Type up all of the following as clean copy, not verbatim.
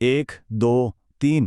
1 2 3،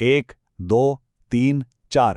1 2 3 4،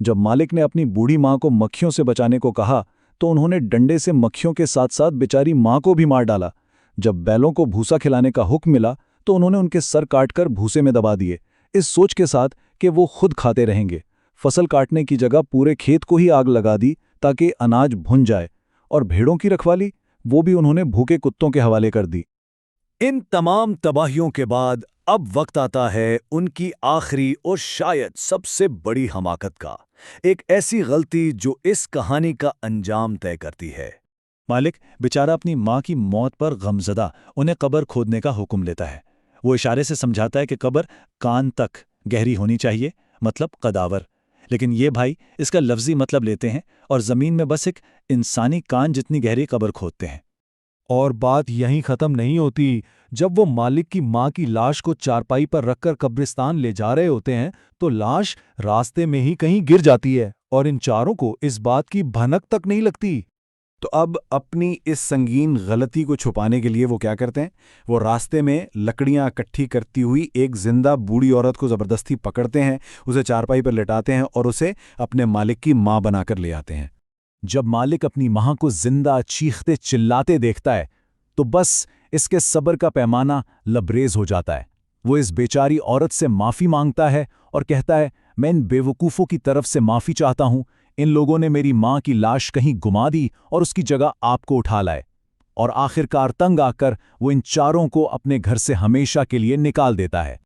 जब मालिक ने अपनी बूढ़ी माँ को मक्खियों से बचाने को कहा तो उन्होंने डंडे से मक्खियों के साथ साथ बेचारी माँ को भी मार डाला। जब बैलों को भूसा खिलाने का हुक्म मिला तो उन्होंने उनके सर काटकर भूसे में दबा दिए, इस सोच के साथ कि वो खुद खाते रहेंगे। फसल काटने की जगह पूरे खेत को ही आग लगा दी ताकि अनाज भुन जाए, और भेड़ों की रखवाली वो भी उन्होंने भूखे कुत्तों के हवाले कर दी। इन तमाम तबाहियों के बाद अब वक्त आता है उनकी आखिरी और शायद सबसे बड़ी हमाकत का, एक ऐसी गलती जो इस कहानी का अंजाम तय करती है। मालिक बेचारा अपनी माँ की मौत पर गमज़दा उन्हें कब्र खोदने का हुक्म लेता है। वो इशारे से समझाता है कि कब्र कान तक गहरी होनी चाहिए, मतलब कदावर। लेकिन ये भाई इसका लफ्ज़ी मतलब लेते हैं और ज़मीन में बस एक इंसानी कान जितनी गहरी कब्र खोदते हैं। और बात यहीं खत्म नहीं होती। जब वो मालिक की माँ की लाश को चारपाई पर रखकर कब्रिस्तान ले जा रहे होते हैं तो लाश रास्ते में ही कहीं गिर जाती है और इन चारों को इस बात की भनक तक नहीं लगती। तो अब अपनी इस संगीन गलती को छुपाने के लिए वो क्या करते हैं? वो रास्ते में लकड़ियां इकट्ठी करती हुई एक जिंदा बूढ़ी औरत को ज़बरदस्ती पकड़ते हैं, उसे चारपाई पर लेटाते हैं और उसे अपने मालिक की माँ बनाकर ले आते हैं। जब मालिक अपनी माँ को जिंदा चीखते चिल्लाते देखता है तो बस इसके सब्र का पैमाना लबरेज हो जाता है। वो इस बेचारी औरत से माफ़ी मांगता है और कहता है, मैं इन बेवकूफ़ों की तरफ से माफ़ी चाहता हूँ। इन लोगों ने मेरी माँ की लाश कहीं गुमा दी और उसकी जगह आपको उठा लाए। और आखिरकार तंग आकर वो इन चारों को अपने घर से हमेशा के लिए निकाल देता है।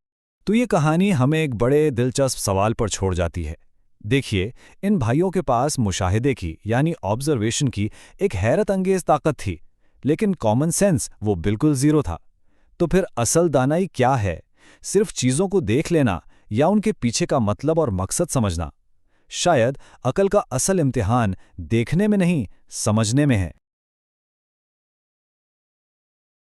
तो ये कहानी हमें एक बड़े दिलचस्प सवाल पर छोड़ जाती है। देखिए, इन भाइयों के पास मुशाहिदे की यानी ऑब्जर्वेशन की एक हैरत अंगेज ताकत थी, लेकिन कॉमन सेंस वो बिल्कुल ज़ीरो था। तो फिर असल दानाई क्या है? सिर्फ चीज़ों को देख लेना या उनके पीछे का मतलब और मकसद समझना? शायद अकल का असल इम्तिहान देखने में नहीं, समझने में है।